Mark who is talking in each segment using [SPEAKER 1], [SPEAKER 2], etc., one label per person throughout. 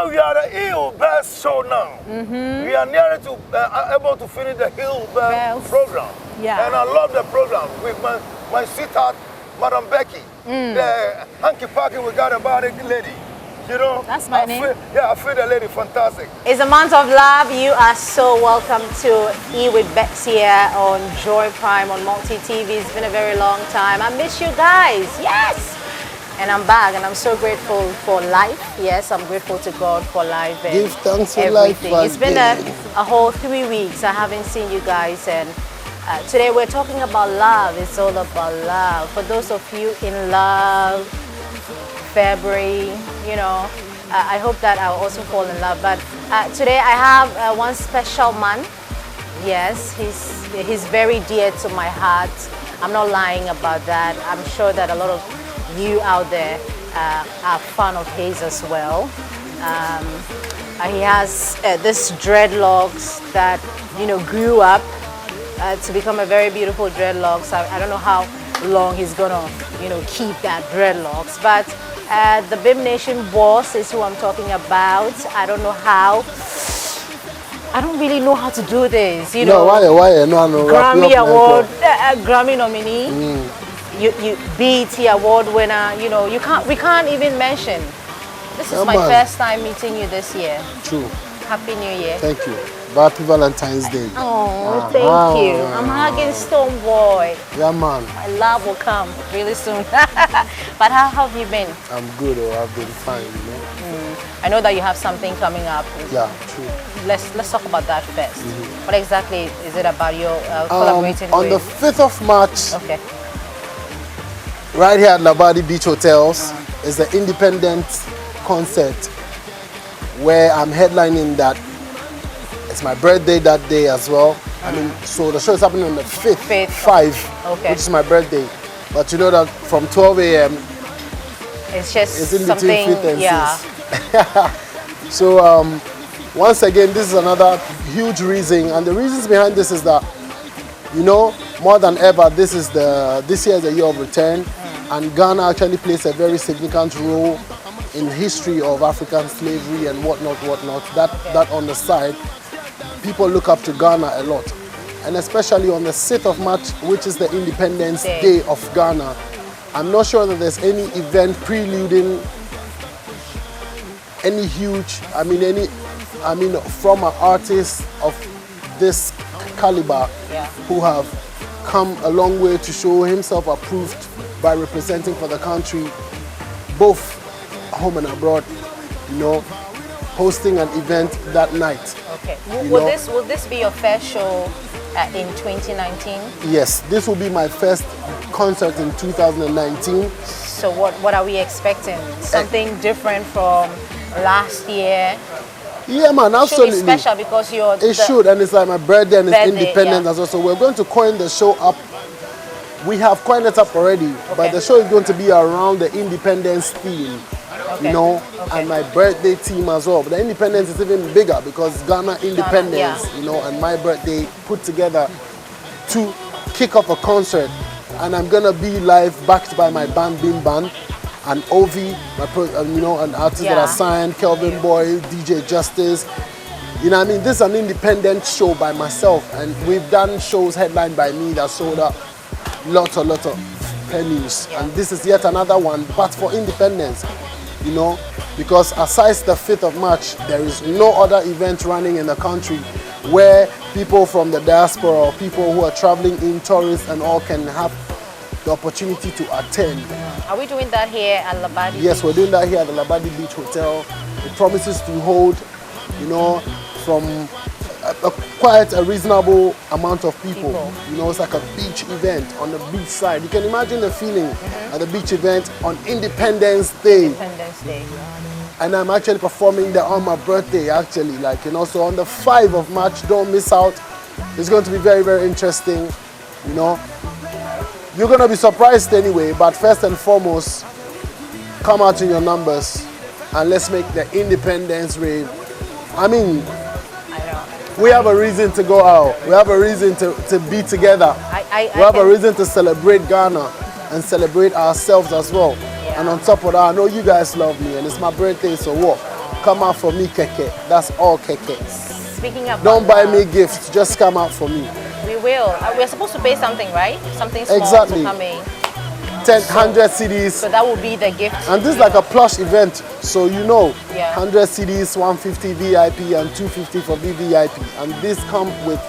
[SPEAKER 1] now we are the Hill Bells show now. We are nearly to able to finish the Hill Bells program.
[SPEAKER 2] Yeah.
[SPEAKER 1] And I love the program with my sweetheart, Madam Becky. The hanky-panky we got about it lady. You know?
[SPEAKER 2] That's my name.
[SPEAKER 1] I feel the lady fantastic.
[SPEAKER 2] It's a month of love. You are so welcome to E with Becks here on Joy Prime on Multi TV. It's been a very long time. I miss you guys. Yes. And I'm back, and I'm so grateful for life. Yes, I'm grateful to God for life and
[SPEAKER 3] give thanks for
[SPEAKER 2] everything.
[SPEAKER 3] life.
[SPEAKER 2] It's been a whole 3 weeks. I haven't seen you guys, and today we're talking about love. It's all about love. For those of you in love, February, you know, I hope that I'll also fall in love. But today I have one special man. Yes, he's very dear to my heart. I'm not lying about that. I'm sure that a lot of you out there are fan of his as well. He has this dreadlocks that, you know, grew up to become a very beautiful dreadlocks. I don't know how long he's gonna, you know, keep that dreadlocks, but the BIM Nation boss is who I'm talking about. I don't know how. I don't really know how to do this, you know.
[SPEAKER 3] Why? No.
[SPEAKER 2] Grammy Award, Grammy nominee. You BET Award winner, you know, we can't even mention. This is my first time meeting you this year.
[SPEAKER 3] True.
[SPEAKER 2] Happy New Year.
[SPEAKER 3] Thank you. Happy Valentine's Day.
[SPEAKER 2] Oh, thank you. I'm hugging Stonebwoy.
[SPEAKER 3] Yeah, man.
[SPEAKER 2] My love will come really soon. But how have you been?
[SPEAKER 3] I'm good. I've been fine, you know.
[SPEAKER 2] I know that you have something coming up.
[SPEAKER 3] Yeah, true.
[SPEAKER 2] Let's talk about that first. What exactly is it about your collaborating
[SPEAKER 3] on
[SPEAKER 2] with?
[SPEAKER 3] the 5th of March.
[SPEAKER 2] Okay.
[SPEAKER 3] Right here at Labadi Beach Hotels is the Independent concert where I'm headlining that. It's my birthday that day as well. I mean, so the show is happening on the 5th, 5, which is my birthday. But you know that from 12 a.m.
[SPEAKER 2] it's just
[SPEAKER 3] it's in
[SPEAKER 2] something,
[SPEAKER 3] between 5 and 6. So once again, this is another huge reason, and the reasons behind this is that, you know, more than ever, this year is the year of return, and Ghana actually plays a very significant role in the history of African slavery and whatnot. That on the side, people look up to Ghana a lot, and especially on the 6th of March, which is the Independence Day of Ghana. I'm not sure that there's any event preluding any huge, from an artist of this caliber who have come a long way to show himself approved by representing for the country, both home and abroad, you know, hosting an event that night.
[SPEAKER 2] Okay. Will this be your first show in 2019?
[SPEAKER 3] Yes, this will be my first concert in 2019.
[SPEAKER 2] So what are we expecting? Something different from last year?
[SPEAKER 3] Yeah, man, absolutely.
[SPEAKER 2] It should be special because
[SPEAKER 3] it should, and it's like my birthday and it's independent as well. So we're going to coin the show up. We have coined it up already, but the show is going to be around the independence theme, you know, and my birthday theme as well. But the independence is even bigger because Ghana independence, you know, and my birthday put together to kick off a concert. And I'm gonna be live, backed by my band, Beam Band, and Ovi, you know, an artist that I signed, Kelvin Boy, DJ Justice. You know what I mean? This is an independent show by myself, and we've done shows headlined by me that sold out lots of venues, and this is yet another one, but for independence, you know, because aside the 5th of March, there is no other event running in the country where people from the diaspora or people who are traveling in, tourists and all, can have the opportunity to attend.
[SPEAKER 2] Are we doing that here at Labadi
[SPEAKER 3] Yes,
[SPEAKER 2] Beach?
[SPEAKER 3] we're doing that here at the Labadi Beach Hotel. It promises to hold, you know, from quite a reasonable amount of people. You know, it's like a beach event on the beach side. You can imagine the feeling at the beach event on Independence Day.
[SPEAKER 2] Independence Day.
[SPEAKER 3] And I'm actually performing there on my birthday, actually. Like, you know, so on the 5th of March, don't miss out. It's going to be very, very interesting, you know. You're going to be surprised anyway, but first and foremost, come out in your numbers and let's make the Independence Rave. I mean, we have a reason to go out. We have a reason to be together. We have a reason to celebrate Ghana and celebrate ourselves as well. And on top of that, I know you guys love me, and it's my birthday, so what? come out for me, keke. That's all, keke.
[SPEAKER 2] Speaking of
[SPEAKER 3] Don't buy me gifts, just come out for me.
[SPEAKER 2] We will. We're supposed to pay something, right? Something small
[SPEAKER 3] Exactly.
[SPEAKER 2] to come in.
[SPEAKER 3] 100 CDs.
[SPEAKER 2] So that will be the gift.
[SPEAKER 3] And this is like a plush event, so you know,
[SPEAKER 2] Yeah.
[SPEAKER 3] 100 CDs, 150 VIP and 250 for VVIP. And this come with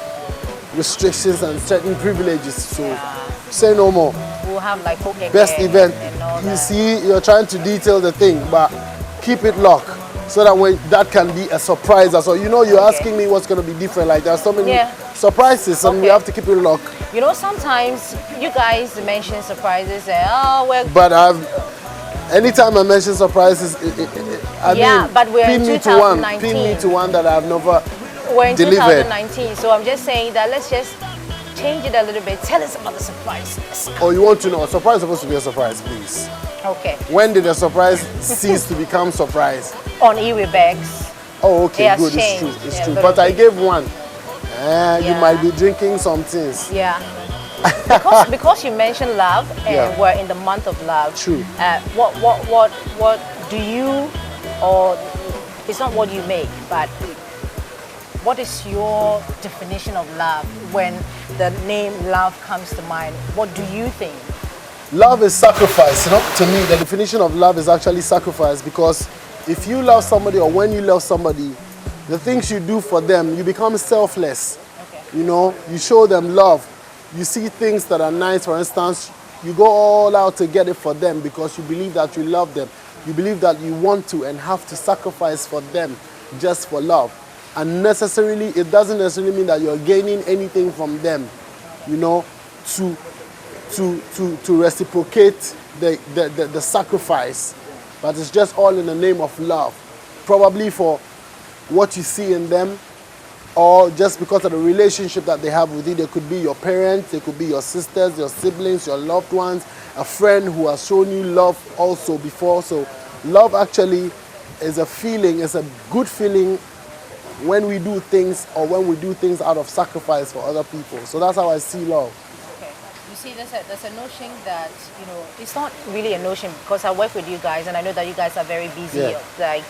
[SPEAKER 3] restrictions and certain privileges, so say no more.
[SPEAKER 2] We'll have like poker
[SPEAKER 3] Best event.
[SPEAKER 2] and all
[SPEAKER 3] You
[SPEAKER 2] that.
[SPEAKER 3] see, you're trying to detail the thing, but keep it locked. So that way, that can be a surprise. So you know, you're asking me what's going to be different. Like there are so many surprises, and we have to keep it locked.
[SPEAKER 2] You know, sometimes you guys mention surprises and oh, we're.
[SPEAKER 3] But anytime I mention surprises, I mean,
[SPEAKER 2] but we're in
[SPEAKER 3] pin me
[SPEAKER 2] 2019.
[SPEAKER 3] to one that I've never
[SPEAKER 2] We're in
[SPEAKER 3] delivered.
[SPEAKER 2] 2019, so I'm just saying that let's just change it a little bit. Tell us about the surprise.
[SPEAKER 3] Oh, you want to know? A surprise is supposed to be a surprise, please.
[SPEAKER 2] Okay.
[SPEAKER 3] When did a surprise cease to become surprise?
[SPEAKER 2] On Becks.
[SPEAKER 3] Oh, okay,
[SPEAKER 2] It has
[SPEAKER 3] good.
[SPEAKER 2] changed.
[SPEAKER 3] It's true. It's
[SPEAKER 2] Yeah,
[SPEAKER 3] true.
[SPEAKER 2] but
[SPEAKER 3] But I
[SPEAKER 2] okay.
[SPEAKER 3] gave one. You might be drinking some things.
[SPEAKER 2] Yeah. because you mentioned love and we're in the month of love.
[SPEAKER 3] True.
[SPEAKER 2] What do you, or it's not what you make, but what is your definition of love when the name love comes to mind? What do you think?
[SPEAKER 3] Love is sacrifice. You know, to me, the definition of love is actually sacrifice, because if you love somebody or when you love somebody, the things you do for them, you become selfless.
[SPEAKER 2] Okay.
[SPEAKER 3] You know, you show them love. You see things that are nice, for instance, you go all out to get it for them because you believe that you love them. You believe that you want to and have to sacrifice for them just for love. And necessarily, it doesn't necessarily mean that you're gaining anything from them, you know, to reciprocate the sacrifice. But it's just all in the name of love. Probably for what you see in them, or just because of the relationship that they have with you. They could be your parents, they could be your sisters, your siblings, your loved ones, a friend who has shown you love also before. So love actually is a feeling, it's a good feeling when we do things, or when we do things out of sacrifice for other people. So that's how I see love.
[SPEAKER 2] Okay. You see, there's a notion that, you know, it's not really a notion, because I work with you guys and I know that you guys are very busy, like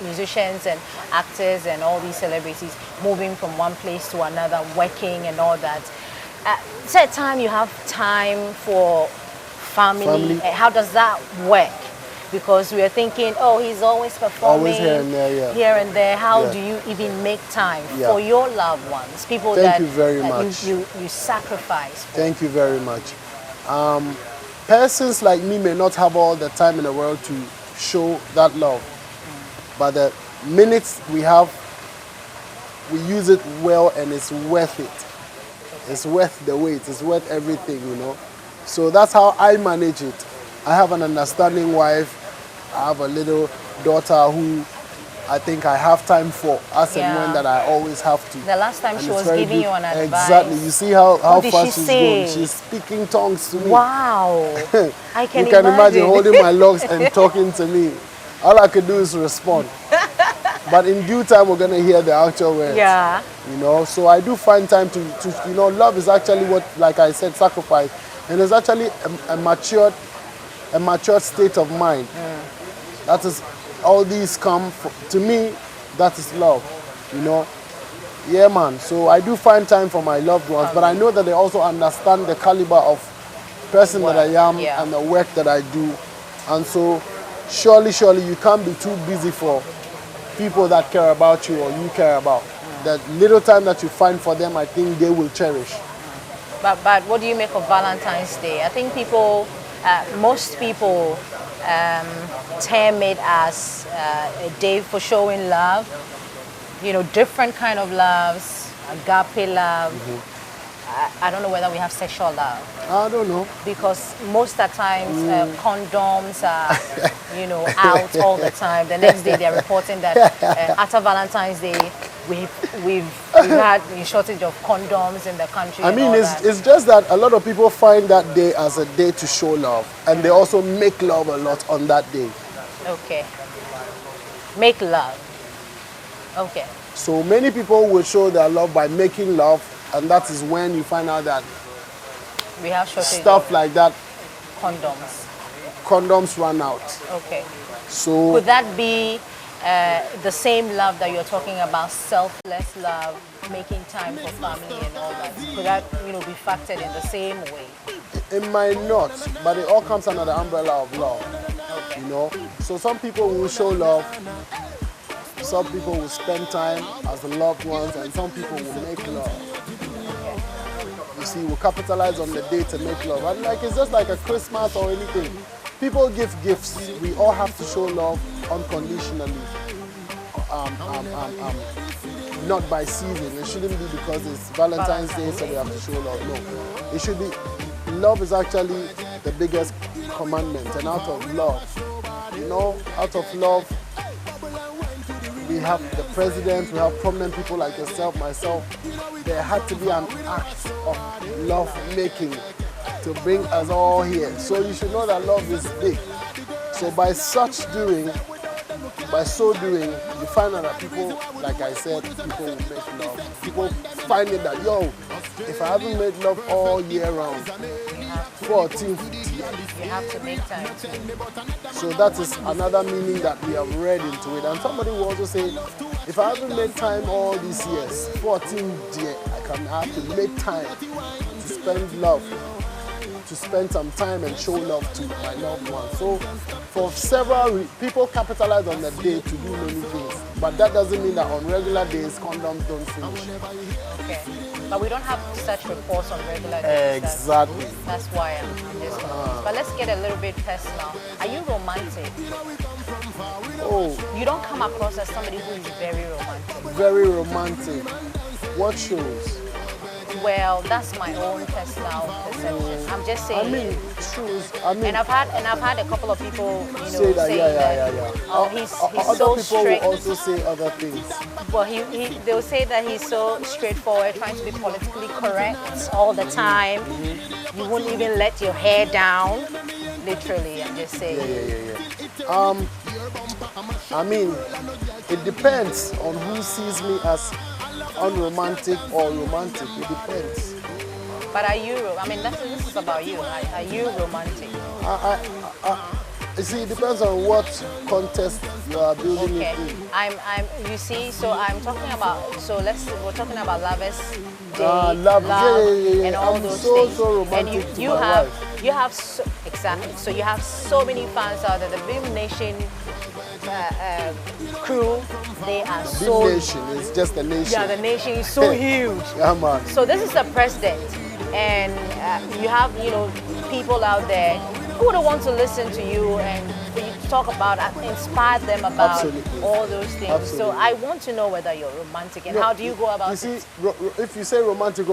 [SPEAKER 2] musicians and actors and all these celebrities moving from one place to another, working and all that. At time you have time for family. How does that work? Because we are thinking, oh, he's always performing
[SPEAKER 3] here and there,
[SPEAKER 2] here and there. How do you even make time for your loved ones, people that
[SPEAKER 3] you very much.
[SPEAKER 2] You sacrifice for?
[SPEAKER 3] Thank you very much. Persons like me may not have all the time in the world to show that love, but the minutes we have, we use it well, and it's worth it. It's worth the wait. It's worth everything, you know. So that's how I manage it. I have an understanding wife. I have a little daughter who I think I have time for, as and when that I always have to.
[SPEAKER 2] The last time she was giving you an advice.
[SPEAKER 3] Exactly. You see how fast she's
[SPEAKER 2] say?
[SPEAKER 3] going. She's speaking tongues to me.
[SPEAKER 2] Wow. I can
[SPEAKER 3] You can imagine holding my locks and talking to me. All I could do is respond. But in due time, we're going to hear the actual words.
[SPEAKER 2] Yeah.
[SPEAKER 3] You know, so I do find time to you know, love is actually what, like I said, sacrifice. And it's actually a matured state of mind. That is, all these come to me, that is love, you know. Yeah, man. So I do find time for my loved ones, but I know that they also understand the caliber of person that I am and the work that I do. And so surely you can't be too busy for people that care about you or you care about. That little time that you find for them, I think they will cherish.
[SPEAKER 2] But what do you make of Valentine's Day? I think people, most people term it as a day for showing love. You know, different kind of loves, agape love. I don't know whether we have sexual love.
[SPEAKER 3] I don't know.
[SPEAKER 2] Because most of the times condoms are, you know, out all the time. The next day they're reporting that after Valentine's Day, we've had a shortage of condoms in the country.
[SPEAKER 3] I mean, it's just that a lot of people find that day as a day to show love, and they also make love a lot on that day.
[SPEAKER 2] Okay. Make love. Okay.
[SPEAKER 3] So many people will show their love by making love, and that is when you find out that
[SPEAKER 2] we have shortage
[SPEAKER 3] stuff like that.
[SPEAKER 2] Condoms.
[SPEAKER 3] Condoms run out.
[SPEAKER 2] Okay.
[SPEAKER 3] So
[SPEAKER 2] could that be the same love that you're talking about, selfless love, making time for family and all that, could that, be factored in the same way?
[SPEAKER 3] It might not, but it all comes under the umbrella of love.
[SPEAKER 2] Okay.
[SPEAKER 3] So some people will show love, some people will spend time as the loved ones, and some people will make love.
[SPEAKER 2] Okay.
[SPEAKER 3] You see, we'll capitalize on the day to make love. And it's just like a Christmas or anything. People give gifts. We all have to show love unconditionally. Not by season. It shouldn't be because it's Valentine's Day, so we have to show love. No. It should be, love is actually the biggest commandment. And out of love, we have the president, we have prominent people like yourself, myself. There had to be an act of love making to bring us all here. So you should know that love is big. So by so doing, you find out that people, like I said, people will make love. People find it that, if I haven't made love all year round, 14, 15,
[SPEAKER 2] you have to make time too.
[SPEAKER 3] So that is another meaning that we have read into it. And somebody will also say, if I haven't made time all these years, 14 years, I have to make time to spend love, to spend some time and show love to my loved ones. So for several people capitalize on the day to do many things, but that doesn't mean that on regular days condoms don't finish.
[SPEAKER 2] Okay, but we don't have such reports on regular days.
[SPEAKER 3] Exactly.
[SPEAKER 2] That's why I'm just confused. But let's get a little bit personal. Are you romantic?
[SPEAKER 3] Oh.
[SPEAKER 2] You don't come across as somebody who is very romantic.
[SPEAKER 3] Very romantic. What shows?
[SPEAKER 2] Well, that's my own personal perception. I'm just saying. And I've had a couple of people,
[SPEAKER 3] say that.
[SPEAKER 2] Oh, he's
[SPEAKER 3] other
[SPEAKER 2] so
[SPEAKER 3] people
[SPEAKER 2] straight.
[SPEAKER 3] will also say other things.
[SPEAKER 2] Well, they'll say that he's so straightforward, trying to be politically correct all the time. You wouldn't even let your hair down. Literally, I'm just saying. It
[SPEAKER 3] depends on who sees me as unromantic or romantic. It depends.
[SPEAKER 2] But are you? This is about you. Are you romantic?
[SPEAKER 3] You see, it depends on what context you are building it in.
[SPEAKER 2] You see, so I'm talking about. So we're talking about lovers day,
[SPEAKER 3] love,
[SPEAKER 2] and all
[SPEAKER 3] I'm
[SPEAKER 2] those
[SPEAKER 3] so
[SPEAKER 2] things.
[SPEAKER 3] romantic
[SPEAKER 2] And you have exactly. So you have so many fans out there. The Big Nation crew, they are so.
[SPEAKER 3] Big Nation is just a nation.
[SPEAKER 2] Yeah, the nation is so huge.
[SPEAKER 3] Yeah, man.
[SPEAKER 2] So this is the president, and you have people out there who don't want to listen to you and for you to talk about, inspire them about all those things.
[SPEAKER 3] Absolutely.
[SPEAKER 2] So I want to know whether you're romantic and how do you go about it?
[SPEAKER 3] You see, if you say romantic.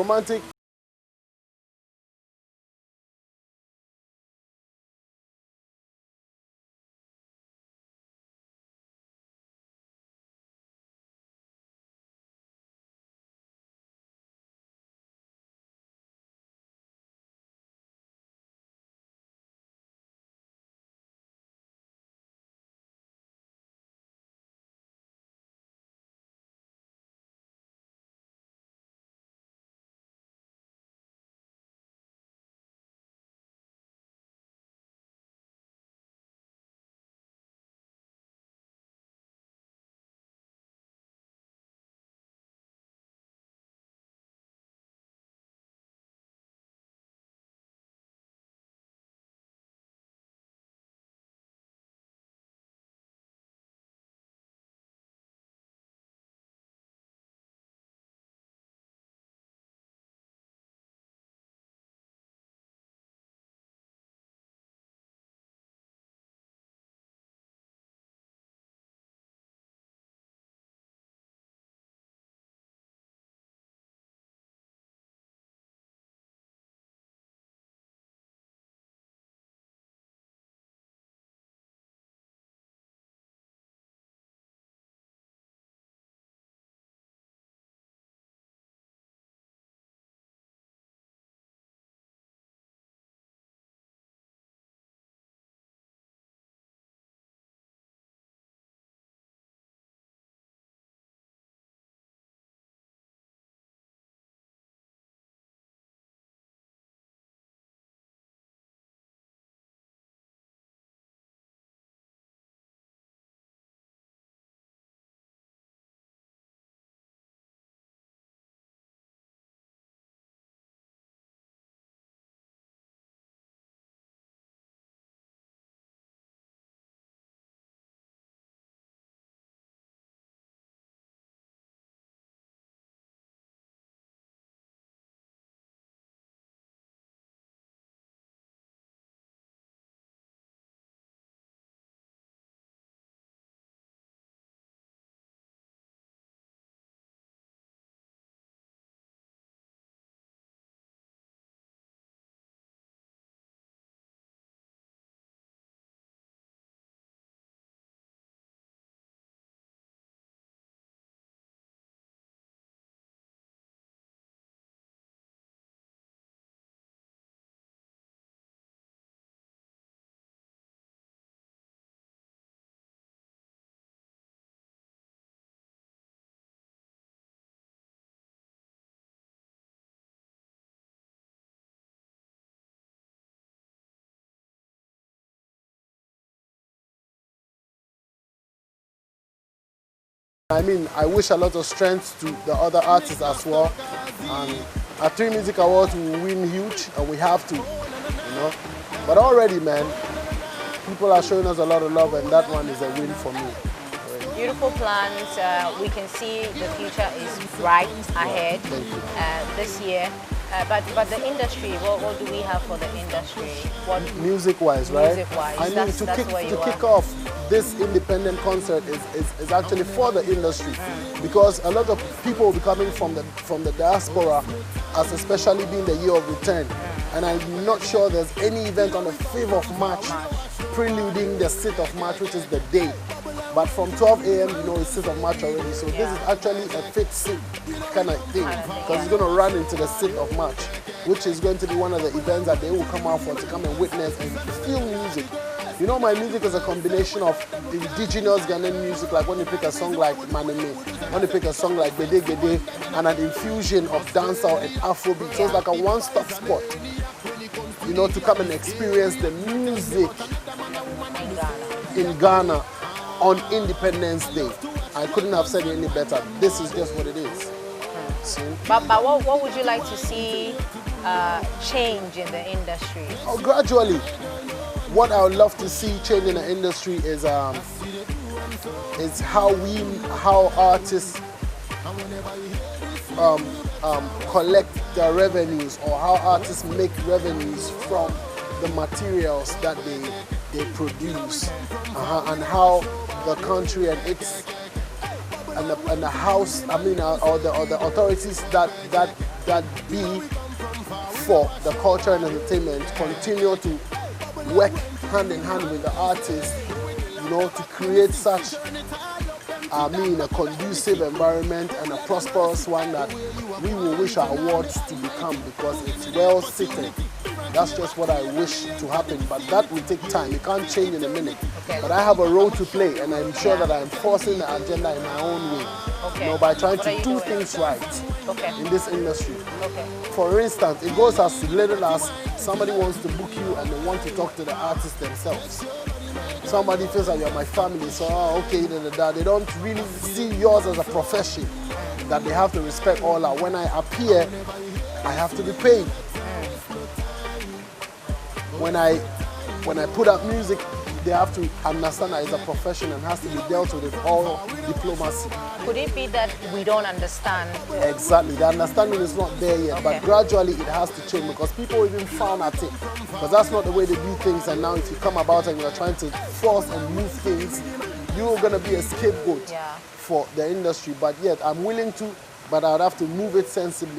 [SPEAKER 3] I mean, I wish a lot of strength to the other artists as well. And at 3 Music Awards, we will win huge, and we have to, you know. But already, man, people are showing us a lot of love, and that one is a win for me.
[SPEAKER 2] Beautiful plans. We can see the future is bright ahead this year. But the industry, what do we have for the industry? What
[SPEAKER 3] music-wise, right?
[SPEAKER 2] Music-wise,
[SPEAKER 3] I mean, to kick off this independent concert is actually for the industry, because a lot of people will be coming from the diaspora, as especially being the year of return. And I'm not sure there's any event on the 5th of March preluding the 6th of March, which is the day. But from 12 a.m., you know, it's 6th of March already. So this is actually a 5th kind of thing, because it's going to run into the 6th of March, which is going to be one of the events that they will come out for, to come and witness and feel music. You know, my music is a combination of indigenous Ghanaian music, like when you pick a song like Maneme, when you pick a song like Gede Gede, and an infusion of dancehall and Afrobeat. So it's like a one-stop spot, you know, to come and experience the music in Ghana on Independence Day. I couldn't have said it any better. This is just what it is.
[SPEAKER 2] But what would you like to see change in the industry?
[SPEAKER 3] Oh, gradually. What I would love to see change in the industry is how artists collect their revenues, or how artists make revenues from the materials that they produce, and how the country and its and the house, I mean, or the authorities that be for the culture and entertainment continue to work hand in hand with the artists, you know, to create such, I mean, a conducive environment and a prosperous one that we will wish our awards to become, because it's well seated. That's just what I wish to happen, but that will take time. It can't change in a minute. But I have a role to play, and I'm sure that I'm forcing the agenda in my own way, you know, by trying to do things right in this industry. For instance, it goes as little as somebody wants to book you and they want to talk to the artist themselves. Somebody feels like you're my family, so okay, they don't really see yours as a profession that they have to respect all that. When I appear, I have to be paid. When I put out music, they have to understand that it's a profession and has to be dealt with all diplomacy.
[SPEAKER 2] Could it be that we don't understand?
[SPEAKER 3] Exactly, the understanding is not there yet, but gradually it has to change, because people even frown at it, because that's not the way they do things. And now if you come about and you're trying to force and move things, you're going to be a scapegoat for the industry. But yet I'm willing to, but I'd have to move it sensibly.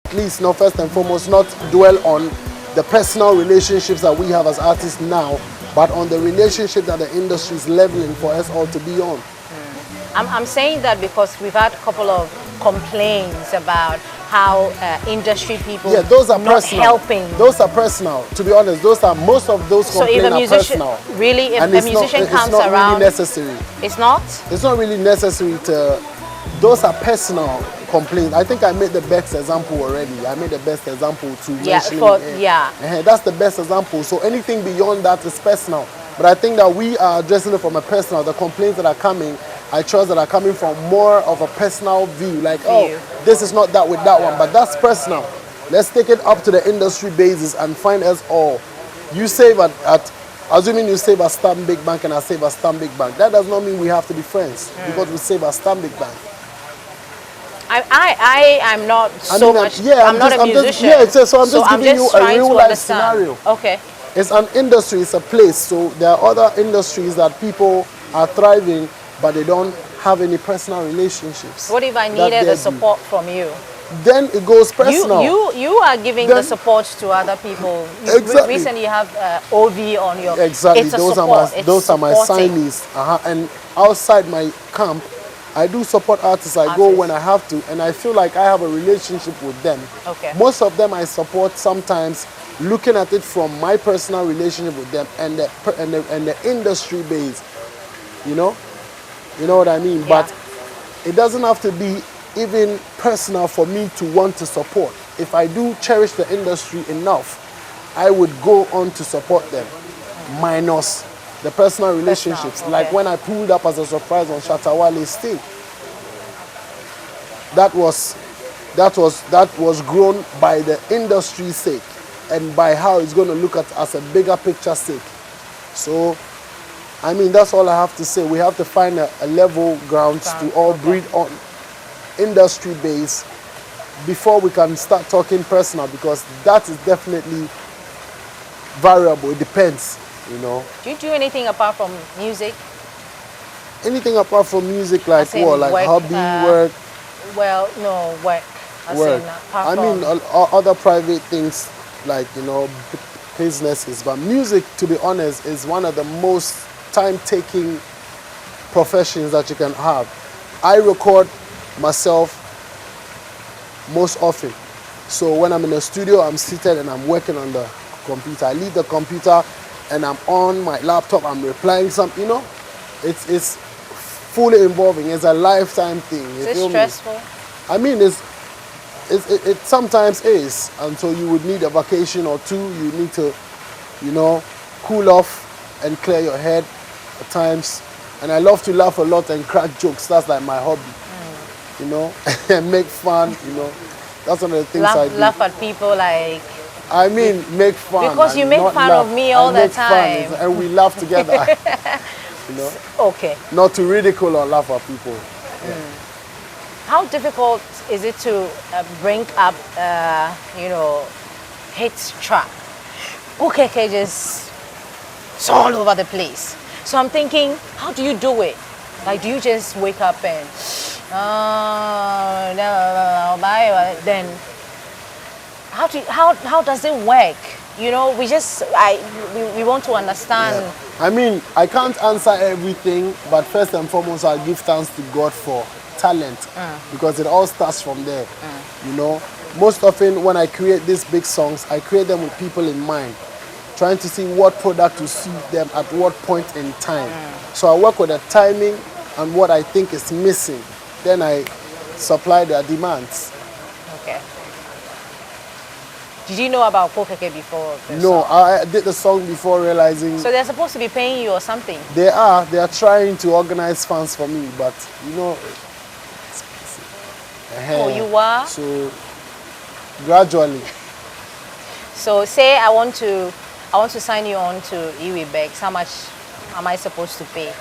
[SPEAKER 3] At least, no, first and foremost, not dwell on the personal relationships that we have as artists now, but on the relationship that the industry is leveling for us all to be on.
[SPEAKER 2] I'm saying that because we've had a couple of complaints about how industry people
[SPEAKER 3] those are
[SPEAKER 2] not
[SPEAKER 3] personal.
[SPEAKER 2] helping.
[SPEAKER 3] Those are personal. To be honest, most of those complaints are personal.
[SPEAKER 2] Really, if a musician comes
[SPEAKER 3] around, it's not really necessary.
[SPEAKER 2] It's not?
[SPEAKER 3] It's not really necessary to. Those are personal complaints. I think I made the best example already. I made the best example to that's the best example. So anything beyond that is personal. But I think that we are addressing it from a personal. The complaints that are coming, I trust that are coming from more of a personal view. Like, this is not that with that one, but that's personal. Let's take it up to the industry basis and find us all. You save at Assuming you save a Stanbic Bank and I save a Stanbic Bank, that does not mean we have to be friends because we save a Stanbic Bank.
[SPEAKER 2] I'm not so much. I'm not a musician.
[SPEAKER 3] So I'm just giving you a real life scenario.
[SPEAKER 2] Okay.
[SPEAKER 3] It's an industry, it's a place. So there are other industries that people are thriving, but they don't have any personal relationships.
[SPEAKER 2] What if I needed the support from you?
[SPEAKER 3] Then it goes personal.
[SPEAKER 2] You are giving the support to other people.
[SPEAKER 3] Exactly.
[SPEAKER 2] Recently you have OV on your.
[SPEAKER 3] Exactly.
[SPEAKER 2] It's
[SPEAKER 3] those are my signees. And outside my camp, I do support artists. I go when I have to, and I feel like I have a relationship with them.
[SPEAKER 2] Okay.
[SPEAKER 3] Most of them I support sometimes looking at it from my personal relationship with them and the industry base. You know what I mean?
[SPEAKER 2] Yeah.
[SPEAKER 3] But it doesn't have to be even personal for me to want to support. If I do cherish the industry enough, I would go on to support them, minus the personal relationships.
[SPEAKER 2] Okay.
[SPEAKER 3] Like when I pulled up as a surprise on Shatawale's stage. That was grown by the industry's sake and by how it's going to look at as a bigger picture sake. So, I mean, that's all I have to say. We have to find a level ground to all breed on industry base before we can start talking personal, because that is definitely variable. It depends, you know.
[SPEAKER 2] Do you do anything apart from music?
[SPEAKER 3] Anything apart from music, like what? Like
[SPEAKER 2] work,
[SPEAKER 3] hobby, work?
[SPEAKER 2] Well, no, work.
[SPEAKER 3] Work. I mean, other private things like, you know, businesses. But music, to be honest, is one of the most time-taking professions that you can have. I record myself most often. So when I'm in the studio, I'm seated and I'm working on the computer. I leave the computer and I'm on my laptop, I'm replying something, you know. It's fully involving. It's a lifetime thing.
[SPEAKER 2] Is it stressful?
[SPEAKER 3] I mean, it sometimes is, until you would need a vacation or two. You need to, you know, cool off and clear your head at times. And I love to laugh a lot and crack jokes. That's like my hobby, you know, and make fun, you know. That's one of the things I do.
[SPEAKER 2] Laugh at people, like...
[SPEAKER 3] I mean, make fun.
[SPEAKER 2] Because you make fun of me all the time.
[SPEAKER 3] And we laugh together, you know.
[SPEAKER 2] Okay.
[SPEAKER 3] Not to ridicule or laugh at people. Yeah.
[SPEAKER 2] How difficult is it to bring up, you know, hit track? Okay, just it's all over the place. So I'm thinking, how do you do it? Like, do you just wake up and, then how does it work? You know, we want to understand.
[SPEAKER 3] Yeah. I mean, I can't answer everything, but first and foremost, I'll give thanks to God for talent, because it all starts from there. You know, most often when I create these big songs, I create them with people in mind, trying to see what product to suit them at what point in time. So I work with the timing and what I think is missing. Then I supply their demands.
[SPEAKER 2] Okay. Did you know about Kokeke before?
[SPEAKER 3] No, I did the song before realizing...
[SPEAKER 2] So they're supposed to be paying you or something?
[SPEAKER 3] They are trying to organize funds for me, but you know...
[SPEAKER 2] Oh, you are?
[SPEAKER 3] So, gradually.
[SPEAKER 2] So say I want to sign you on to Becks. How much am I supposed to pay?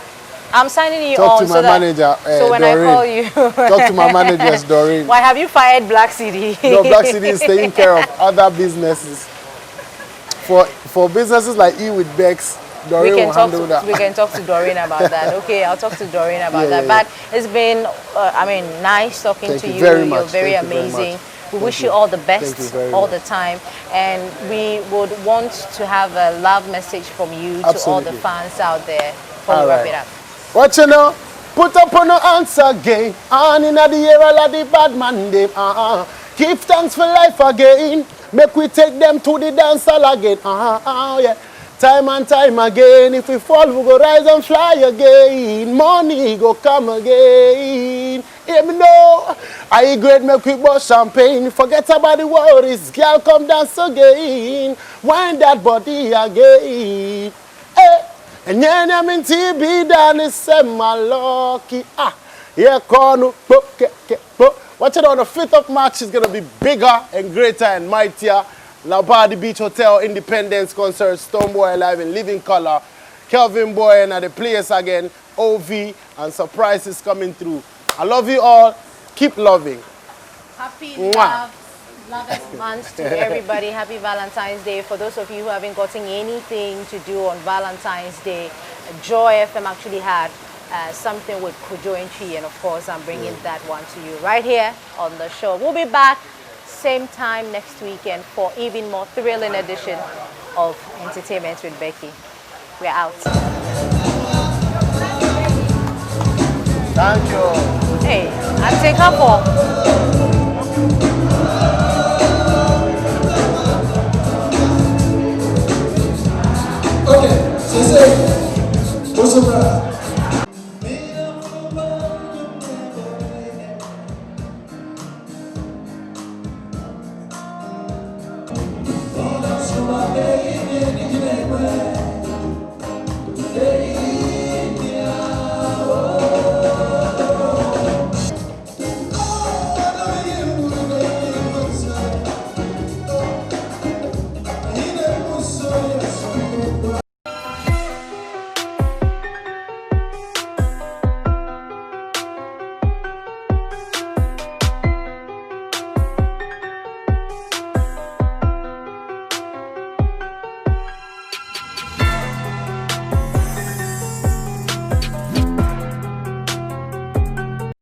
[SPEAKER 2] I'm signing you
[SPEAKER 3] Talk
[SPEAKER 2] on
[SPEAKER 3] to my manager,
[SPEAKER 2] so when
[SPEAKER 3] Doreen.
[SPEAKER 2] I call you...
[SPEAKER 3] Talk to my manager, Doreen.
[SPEAKER 2] Why have you fired Black City?
[SPEAKER 3] No, Black City is taking care of other businesses. For businesses like with Becks, Doreen will handle that.
[SPEAKER 2] We can talk to Doreen about that. Okay, I'll talk to Doreen about that.
[SPEAKER 3] Yeah.
[SPEAKER 2] But it's been, I mean, nice talking to you.
[SPEAKER 3] Very much.
[SPEAKER 2] You're very amazing. We wish you all the best all the time. And we would want to have a love message from you to all the fans out there before we wrap it up.
[SPEAKER 3] What you know? Put up on the answer game. And in the era of the bad man them. Give thanks for life again. Make we take them to the dance hall again. Yeah. Time and time again. If we fall, we go rise and fly again. Money go come again. Hear me know. I great make we bust champagne. Forget about the worries. Girl, come dance again. Wind that body again. Hey. And then I'm in TB down and say my lucky. Yeah, corner. Watch it on the 5th of March. It's going to be bigger and greater and mightier. La Bardi Beach Hotel, Independence Concert, Stonebwoy live in living color. Kelvin Boy and at the place again, OV, and surprises coming through. I love you all. Keep loving.
[SPEAKER 2] Happy
[SPEAKER 3] Mwah.
[SPEAKER 2] Lovest month to everybody. Happy Valentine's Day. For those of you who haven't gotten anything to do on Valentine's Day, Joy FM actually had something with Kojo and Chi, and of course I'm bringing that one to you right here on the show. We'll be back same time next weekend for even more thrilling edition of Entertainment with Becky. We're out.
[SPEAKER 1] Thank you.
[SPEAKER 2] Hey, I take up all.